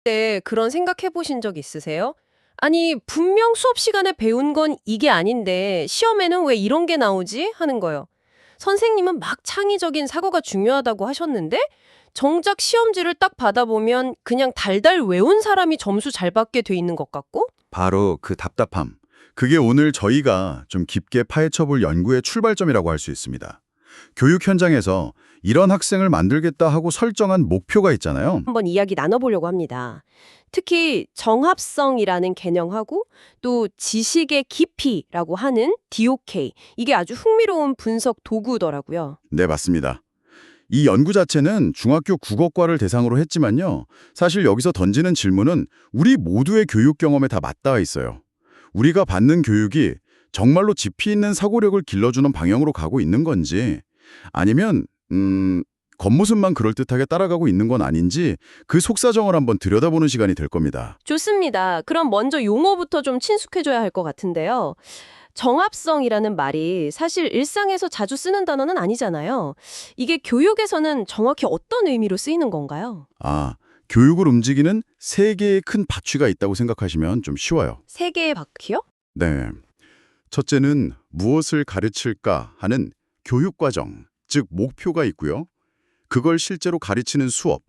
네, 그런 생각해 보신 적 있으세요? 아니, 분명 수업 시간에 배운 건 이게 아닌데 시험에는 왜 이런 게 나오지? 하는 거요. 선생님은 막 창의적인 사고가 중요하다고 하셨는데 정작 시험지를 딱 받아보면 그냥 달달 외운 사람이 점수 잘 받게 돼 있는 것 같고? 바로 그 답답함. 그게 오늘 저희가 좀 깊게 파헤쳐볼 연구의 출발점이라고 할 수 있습니다. 교육 현장에서 이런 학생을 만들겠다 하고 설정한 목표가 있잖아요. 한번 이야기 나눠보려고 합니다. 특히 정합성이라는 개념하고 또 지식의 깊이라고 하는 DOK, 이게 아주 흥미로운 분석 도구더라고요. 네, 맞습니다. 이 연구 자체는 중학교 국어과를 대상으로 했지만요. 사실 여기서 던지는 질문은 우리 모두의 교육 경험에 다 맞닿아 있어요. 우리가 받는 교육이 정말로 깊이 있는 사고력을 길러주는 방향으로 가고 있는 건지 아니면 겉모습만 그럴듯하게 따라가고 있는 건 아닌지 그 속사정을 한번 들여다보는 시간이 될 겁니다. 좋습니다. 그럼 먼저 용어부터 좀 친숙해져야 할 것 같은데요. 정합성이라는 말이 사실 일상에서 자주 쓰는 단어는 아니잖아요. 이게 교육에서는 정확히 어떤 의미로 쓰이는 건가요? 아, 교육을 움직이는 세 개의 큰 바퀴가 있다고 생각하시면 좀 쉬워요. 세 개의 바퀴요? 네. 첫째는 무엇을 가르칠까 하는 교육 과정, 즉 목표가 있고요. 그걸 실제로 가르치는 수업,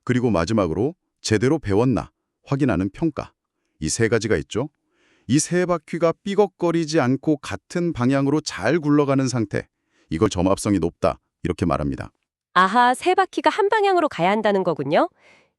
그리고 마지막으로 제대로 배웠나 확인하는 평가. 이 세 가지가 있죠. 이 세 바퀴가 삐걱거리지 않고 같은 방향으로 잘 굴러가는 상태. 이걸 점합성이 높다. 이렇게 말합니다. 아하, 세 바퀴가 한 방향으로 가야 한다는 거군요.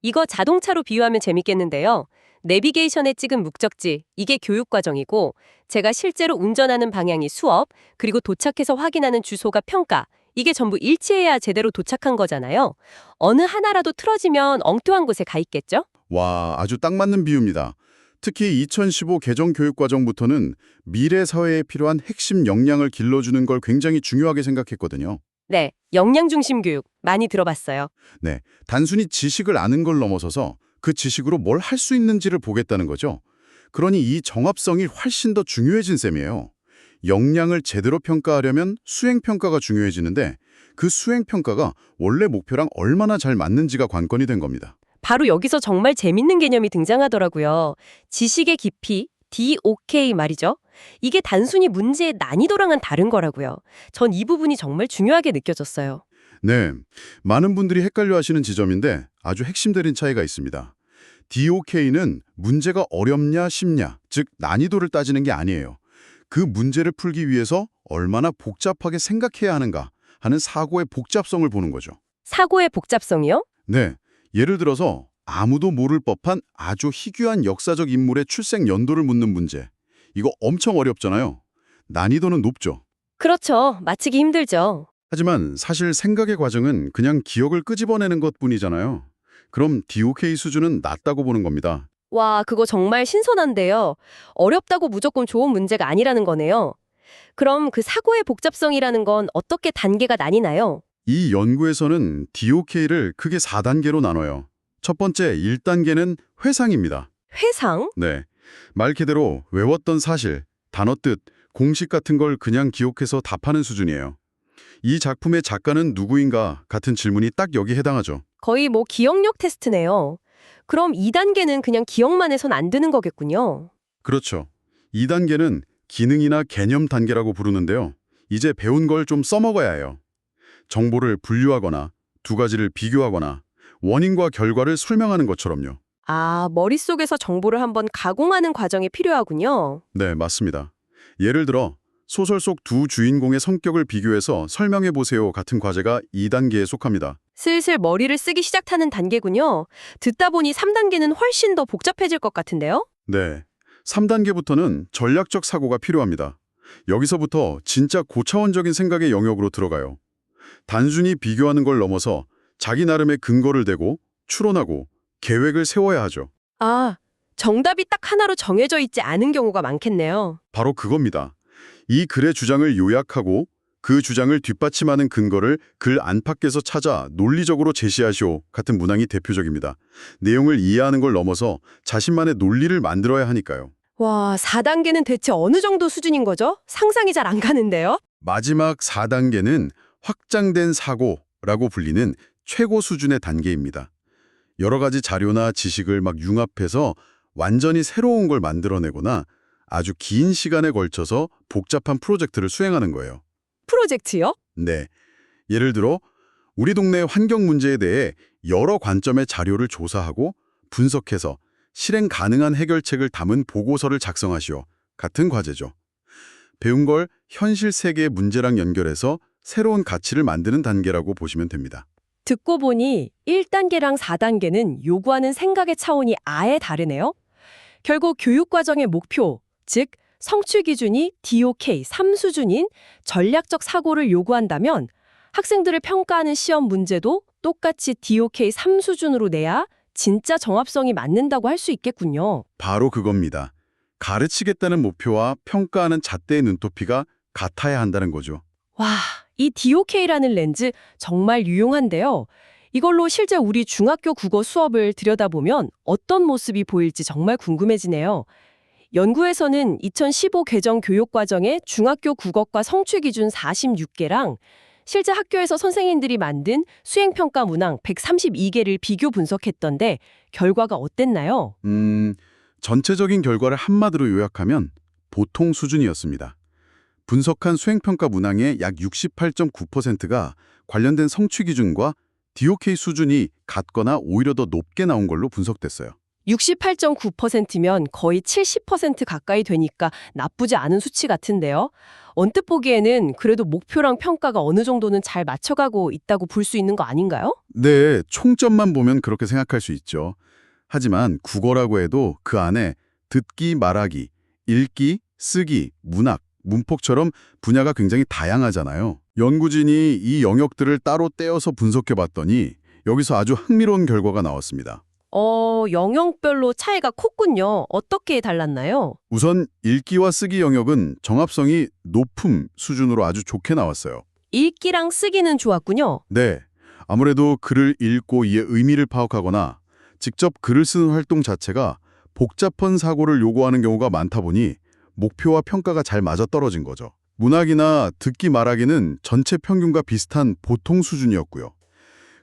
이거 자동차로 비유하면 재밌겠는데요. 내비게이션에 찍은 목적지, 이게 교육 과정이고, 제가 실제로 운전하는 방향이 수업, 그리고 도착해서 확인하는 주소가 평가. 이게 전부 일치해야 제대로 도착한 거잖아요. 어느 하나라도 틀어지면 엉뚱한 곳에 가 있겠죠? 와, 아주 딱 맞는 비유입니다. 특히 2015 개정 교육과정부터는 미래 사회에 필요한 핵심 역량을 길러주는 걸 굉장히 중요하게 생각했거든요. 네, 역량 중심 교육 많이 들어봤어요. 네, 단순히 지식을 아는 걸 넘어서서 그 지식으로 뭘 할 수 있는지를 보겠다는 거죠. 그러니 이 정합성이 훨씬 더 중요해진 셈이에요. 역량을 제대로 평가하려면 수행평가가 중요해지는데 그 수행평가가 원래 목표랑 얼마나 잘 맞는지가 관건이 된 겁니다. 바로 여기서 정말 재밌는 개념이 등장하더라고요. 지식의 깊이, DOK 말이죠. 이게 단순히 문제의 난이도랑은 다른 거라고요. 전 이 부분이 정말 중요하게 느껴졌어요. 네, 많은 분들이 헷갈려 하시는 지점인데 아주 핵심적인 차이가 있습니다. DOK는 문제가 어렵냐 쉽냐, 즉 난이도를 따지는 게 아니에요. 그 문제를 풀기 위해서 얼마나 복잡하게 생각해야 하는가 하는 사고의 복잡성을 보는 거죠. 사고의 복잡성이요? 네, 예를 들어서 아무도 모를 법한 아주 희귀한 역사적 인물의 출생 연도를 묻는 문제. 이거 엄청 어렵잖아요. 난이도는 높죠. 그렇죠. 맞히기 힘들죠. 하지만 사실 생각의 과정은 그냥 기억을 끄집어내는 것뿐이잖아요. 그럼 DOK 수준은 낮다고 보는 겁니다. 와, 그거 정말 신선한데요. 어렵다고 무조건 좋은 문제가 아니라는 거네요. 그럼 그 사고의 복잡성이라는 건 어떻게 단계가 나뉘나요? 이 연구에서는 DOK를 크게 4단계로 나눠요. 첫 번째 1단계는 회상입니다. 회상? 네, 말 그대로 외웠던 사실, 단어 뜻, 공식 같은 걸 그냥 기억해서 답하는 수준이에요. 이 작품의 작가는 누구인가 같은 질문이 딱 여기 해당하죠. 거의 뭐 기억력 테스트네요. 그럼 2단계는 그냥 기억만 해선 안 되는 거겠군요. 그렇죠. 2단계는 기능이나 개념 단계라고 부르는데요. 이제 배운 걸 좀 써먹어야 해요. 정보를 분류하거나 두 가지를 비교하거나 원인과 결과를 설명하는 것처럼요. 아, 머릿속에서 정보를 한번 가공하는 과정이 필요하군요. 네, 맞습니다. 예를 들어 소설 속 두 주인공의 성격을 비교해서 설명해 보세요 같은 과제가 2단계에 속합니다. 슬슬 머리를 쓰기 시작하는 단계군요. 듣다 보니 3단계는 훨씬 더 복잡해질 것 같은데요? 네, 3단계부터는 전략적 사고가 필요합니다. 여기서부터 진짜 고차원적인 생각의 영역으로 들어가요. 단순히 비교하는 걸 넘어서 자기 나름의 근거를 대고 추론하고 계획을 세워야 하죠. 아, 정답이 딱 하나로 정해져 있지 않은 경우가 많겠네요. 바로 그겁니다. 이 글의 주장을 요약하고 그 주장을 뒷받침하는 근거를 글 안팎에서 찾아 논리적으로 제시하시오 같은 문항이 대표적입니다. 내용을 이해하는 걸 넘어서 자신만의 논리를 만들어야 하니까요. 와, 4단계는 대체 어느 정도 수준인 거죠? 상상이 잘 안 가는데요? 마지막 4단계는 확장된 사고라고 불리는 최고 수준의 단계입니다. 여러 가지 자료나 지식을 막 융합해서 완전히 새로운 걸 만들어내거나 아주 긴 시간에 걸쳐서 복잡한 프로젝트를 수행하는 거예요. 프로젝트요? 네. 예를 들어 우리 동네 환경 문제에 대해 여러 관점의 자료를 조사하고 분석해서 실행 가능한 해결책을 담은 보고서를 작성하시오. 같은 과제죠. 배운 걸 현실 세계의 문제랑 연결해서 새로운 가치를 만드는 단계라고 보시면 됩니다. 듣고 보니 1단계랑 4단계는 요구하는 생각의 차원이 아예 다르네요. 결국 교육과정의 목표, 즉 성취 기준이 DOK 3수준인 전략적 사고를 요구한다면 학생들을 평가하는 시험 문제도 똑같이 DOK 3수준으로 내야 진짜 정합성이 맞는다고 할 수 있겠군요. 바로 그겁니다. 가르치겠다는 목표와 평가하는 잣대의 눈높이가 같아야 한다는 거죠. 와, 이 DOK라는 렌즈 정말 유용한데요. 이걸로 실제 우리 중학교 국어 수업을 들여다보면 어떤 모습이 보일지 정말 궁금해지네요. 연구에서는 2015 개정 교육과정의 중학교 국어과 성취 기준 46개랑 실제 학교에서 선생님들이 만든 수행평가 문항 132개를 비교 분석했던데 결과가 어땠나요? 전체적인 결과를 한마디로 요약하면 보통 수준이었습니다. 분석한 수행평가 문항의 약 68.9%가 관련된 성취 기준과 DOK 수준이 같거나 오히려 더 높게 나온 걸로 분석됐어요. 68.9%면 거의 70% 가까이 되니까 나쁘지 않은 수치 같은데요. 언뜻 보기에는 그래도 목표랑 평가가 어느 정도는 잘 맞춰가고 있다고 볼 수 있는 거 아닌가요? 네, 총점만 보면 그렇게 생각할 수 있죠. 하지만 국어라고 해도 그 안에 듣기, 말하기, 읽기, 쓰기, 문학, 문법처럼 분야가 굉장히 다양하잖아요. 연구진이 이 영역들을 따로 떼어서 분석해봤더니 여기서 아주 흥미로운 결과가 나왔습니다. 영역별로 차이가 컸군요. 어떻게 달랐나요? 우선 읽기와 쓰기 영역은 정합성이 높음 수준으로 아주 좋게 나왔어요. 읽기랑 쓰기는 좋았군요. 네, 아무래도 글을 읽고 이의 의미를 파악하거나 직접 글을 쓰는 활동 자체가 복잡한 사고를 요구하는 경우가 많다 보니 목표와 평가가 잘 맞아떨어진 거죠. 문학이나 듣기 말하기는 전체 평균과 비슷한 보통 수준이었고요.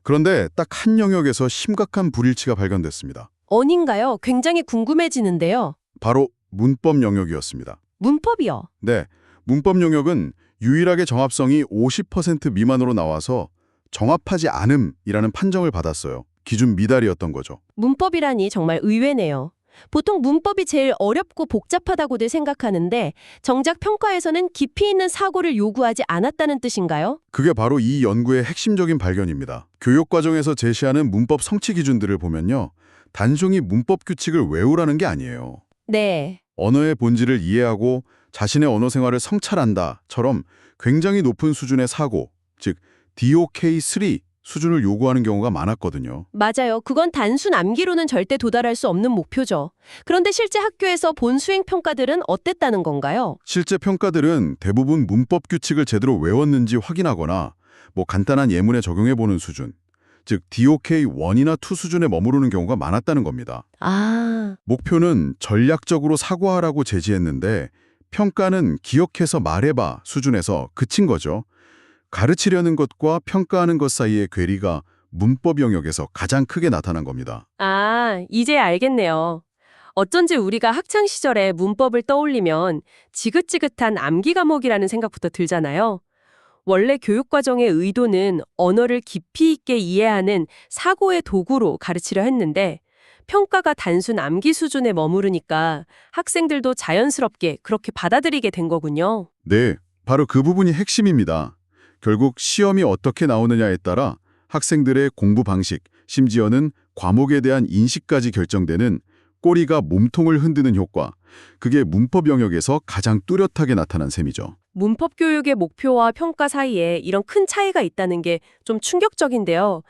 그런데 딱 한 영역에서 심각한 불일치가 발견됐습니다. 어딘가요? 굉장히 궁금해지는데요. 바로 문법 영역이었습니다. 문법이요. 네, 문법 영역은 유일하게 정합성이 50% 미만으로 나와서 정합하지 않음이라는 판정을 받았어요. 기준 미달이었던 거죠. 문법이라니 정말 의외네요. 보통 문법이 제일 어렵고 복잡하다고들 생각하는데 정작 평가에서는 깊이 있는 사고를 요구하지 않았다는 뜻인가요? 그게 바로 이 연구의 핵심적인 발견입니다. 교육과정에서 제시하는 문법 성취 기준들을 보면요. 단순히 문법 규칙을 외우라는 게 아니에요. 네. 언어의 본질을 이해하고 자신의 언어 생활을 성찰한다처럼 굉장히 높은 수준의 사고, 즉 DOK3 수준을 요구하는 경우가 많았거든요. 맞아요. 그건 단순 암기로는 절대 도달할 수 없는 목표죠. 그런데 실제 학교에서 본 수행 평가들은 어땠다는 건가요? 실제 평가들은 대부분 문법 규칙을 제대로 외웠는지 확인하거나 간단한 예문에 적용해보는 수준, 즉 DOK1이나 2 수준에 머무르는 경우가 많았다는 겁니다. 아, 목표는 전략적으로 사고하라고 제시했는데 평가는 기억해서 말해봐 수준에서 그친 거죠. 가르치려는 것과 평가하는 것 사이의 괴리가 문법 영역에서 가장 크게 나타난 겁니다. 이제 알겠네요. 어쩐지 우리가 학창 시절에 문법을 떠올리면 지긋지긋한 암기 과목이라는 생각부터 들잖아요. 원래 교육과정의 의도는 언어를 깊이 있게 이해하는 사고의 도구로 가르치려 했는데 평가가 단순 암기 수준에 머무르니까 학생들도 자연스럽게 그렇게 받아들이게 된 거군요. 네, 바로 그 부분이 핵심입니다. 결국 시험이 어떻게 나오느냐에 따라 학생들의 공부 방식, 심지어는 과목에 대한 인식까지 결정되는 꼬리가 몸통을 흔드는 효과, 그게 문법 영역에서 가장 뚜렷하게 나타난 셈이죠. 문법 교육의 목표와 평가 사이에 이런 큰 차이가 있다는 게 좀 충격적인데요.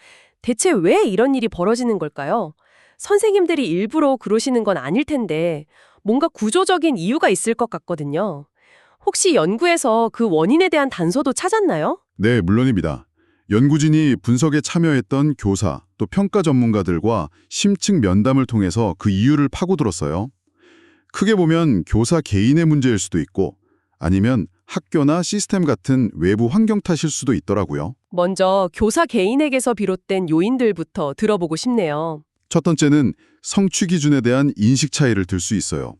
대체 왜 이런 일이 벌어지는 걸까요? 선생님들이 일부러 그러시는 건 아닐 텐데 뭔가 구조적인 이유가 있을 것 같거든요. 혹시 연구에서 그 원인에 대한 단서도 찾았나요? 네, 물론입니다. 연구진이 분석에 참여했던 교사, 또 평가 전문가들과 심층 면담을 통해서 그 이유를 파고들었어요. 크게 보면 교사 개인의 문제일 수도 있고 아니면 학교나 시스템 같은 외부 환경 탓일 수도 있더라고요. 먼저 교사 개인에게서 비롯된 요인들부터 들어보고 싶네요. 첫 번째는 성취 기준에 대한 인식 차이를 들 수 있어요.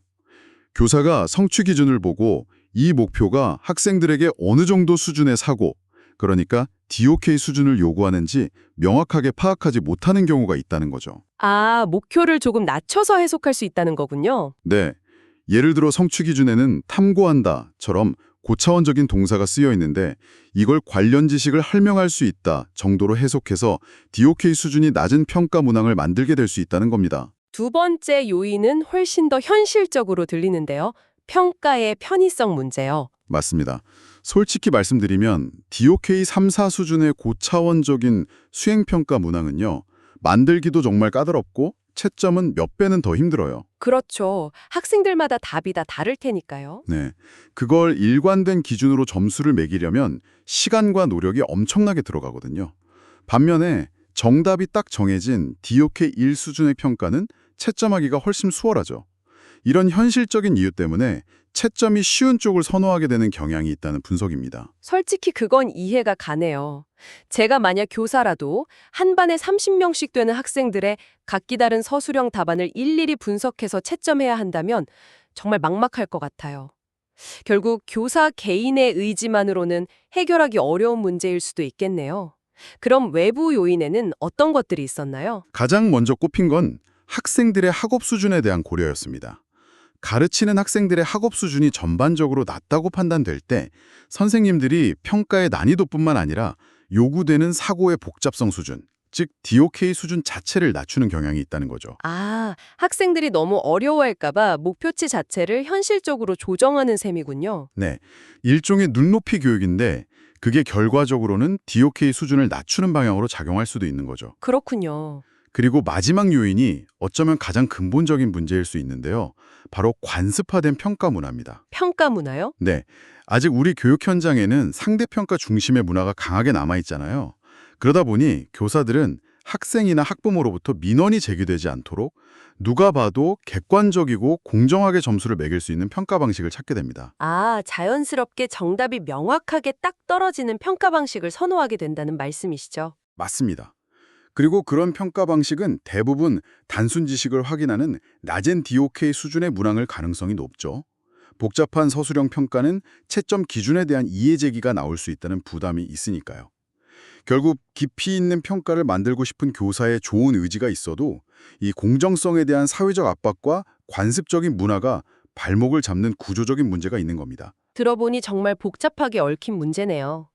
교사가 성취 기준을 보고 이 목표가 학생들에게 어느 정도 수준의 사고, 그러니까 DOK 수준을 요구하는지 명확하게 파악하지 못하는 경우가 있다는 거죠. 아, 목표를 조금 낮춰서 해석할 수 있다는 거군요. 네. 예를 들어 성취 기준에는 탐구한다처럼 고차원적인 동사가 쓰여 있는데 이걸 관련 지식을 할명할 수 있다 정도로 해석해서 DOK 수준이 낮은 평가 문항을 만들게 될 수 있다는 겁니다. 두 번째 요인은 훨씬 더 현실적으로 들리는데요. 평가의 편의성 문제요. 맞습니다. 솔직히 말씀드리면 DOK 3, 4 수준의 고차원적인 수행평가 문항은요. 만들기도 정말 까다롭고 채점은 몇 배는 더 힘들어요. 그렇죠. 학생들마다 답이 다 다를 테니까요. 네, 그걸 일관된 기준으로 점수를 매기려면 시간과 노력이 엄청나게 들어가거든요. 반면에 정답이 딱 정해진 DOK 1 수준의 평가는 채점하기가 훨씬 수월하죠. 이런 현실적인 이유 때문에 채점이 쉬운 쪽을 선호하게 되는 경향이 있다는 분석입니다. 솔직히 그건 이해가 가네요. 제가 만약 교사라도 한 반에 30명씩 되는 학생들의 각기 다른 서술형 답안을 일일이 분석해서 채점해야 한다면 정말 막막할 것 같아요. 결국 교사 개인의 의지만으로는 해결하기 어려운 문제일 수도 있겠네요. 그럼 외부 요인에는 어떤 것들이 있었나요? 가장 먼저 꼽힌 건 학생들의 학업 수준에 대한 고려였습니다. 가르치는 학생들의 학업 수준이 전반적으로 낮다고 판단될 때 선생님들이 평가의 난이도뿐만 아니라 요구되는 사고의 복잡성 수준, 즉 DOK 수준 자체를 낮추는 경향이 있다는 거죠. 아, 학생들이 너무 어려워할까 봐 목표치 자체를 현실적으로 조정하는 셈이군요. 네, 일종의 눈높이 교육인데 그게 결과적으로는 DOK 수준을 낮추는 방향으로 작용할 수도 있는 거죠. 그렇군요. 그리고 마지막 요인이 어쩌면 가장 근본적인 문제일 수 있는데요. 바로 관습화된 평가 문화입니다. 평가 문화요? 네, 아직 우리 교육 현장에는 상대평가 중심의 문화가 강하게 남아있잖아요. 그러다 보니 교사들은 학생이나 학부모로부터 민원이 제기되지 않도록 누가 봐도 객관적이고 공정하게 점수를 매길 수 있는 평가 방식을 찾게 됩니다. 아, 자연스럽게 정답이 명확하게 딱 떨어지는 평가 방식을 선호하게 된다는 말씀이시죠? 맞습니다. 그리고 그런 평가 방식은 대부분 단순 지식을 확인하는 낮은 DOK 수준의 문항일 가능성이 높죠. 복잡한 서술형 평가는 채점 기준에 대한 이해 제기가 나올 수 있다는 부담이 있으니까요. 결국 깊이 있는 평가를 만들고 싶은 교사의 좋은 의지가 있어도 이 공정성에 대한 사회적 압박과 관습적인 문화가 발목을 잡는 구조적인 문제가 있는 겁니다. 들어보니 정말 복잡하게 얽힌 문제네요.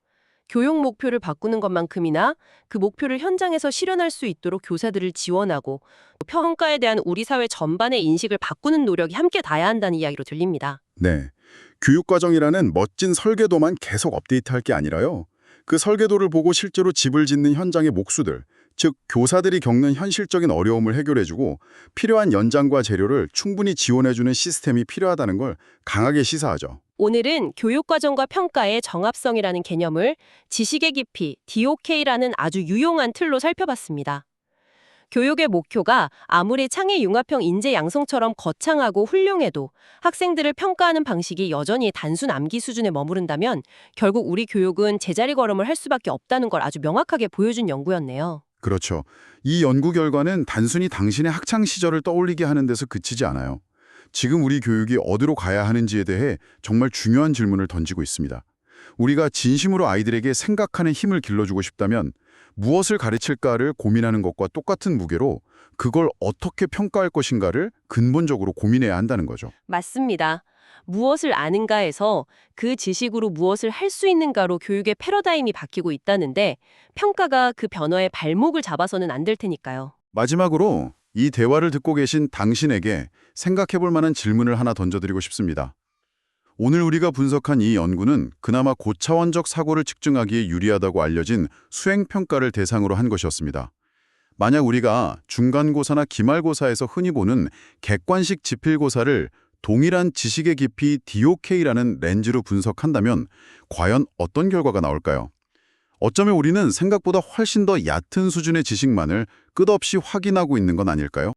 교육 목표를 바꾸는 것만큼이나 그 목표를 현장에서 실현할 수 있도록 교사들을 지원하고 평가에 대한 우리 사회 전반의 인식을 바꾸는 노력이 함께 닿아야 한다는 이야기로 들립니다. 네, 교육과정이라는 멋진 설계도만 계속 업데이트할 게 아니라요. 그 설계도를 보고 실제로 집을 짓는 현장의 목수들, 즉 교사들이 겪는 현실적인 어려움을 해결해주고 필요한 연장과 재료를 충분히 지원해주는 시스템이 필요하다는 걸 강하게 시사하죠. 오늘은 교육과정과 평가의 정합성이라는 개념을 지식의 깊이, DOK라는 아주 유용한 틀로 살펴봤습니다. 교육의 목표가 아무리 창의 융합형 인재 양성처럼 거창하고 훌륭해도 학생들을 평가하는 방식이 여전히 단순 암기 수준에 머무른다면 결국 우리 교육은 제자리 걸음을 할 수밖에 없다는 걸 아주 명확하게 보여준 연구였네요. 그렇죠. 이 연구 결과는 단순히 당신의 학창 시절을 떠올리게 하는 데서 그치지 않아요. 지금 우리 교육이 어디로 가야 하는지에 대해 정말 중요한 질문을 던지고 있습니다. 우리가 진심으로 아이들에게 생각하는 힘을 길러주고 싶다면 무엇을 가르칠까를 고민하는 것과 똑같은 무게로 그걸 어떻게 평가할 것인가를 근본적으로 고민해야 한다는 거죠. 맞습니다. 무엇을 아는가에서 그 지식으로 무엇을 할 수 있는가로 교육의 패러다임이 바뀌고 있다는데 평가가 그 변화의 발목을 잡아서는 안 될 테니까요. 마지막으로 이 대화를 듣고 계신 당신에게 생각해 볼 만한 질문을 하나 던져드리고 싶습니다. 오늘 우리가 분석한 이 연구는 그나마 고차원적 사고를 측정하기에 유리하다고 알려진 수행평가를 대상으로 한 것이었습니다. 만약 우리가 중간고사나 기말고사에서 흔히 보는 객관식 지필고사를 동일한 지식의 깊이 DOK라는 렌즈로 분석한다면 과연 어떤 결과가 나올까요? 어쩌면 우리는 생각보다 훨씬 더 얕은 수준의 지식만을 끝없이 확인하고 있는 건 아닐까요?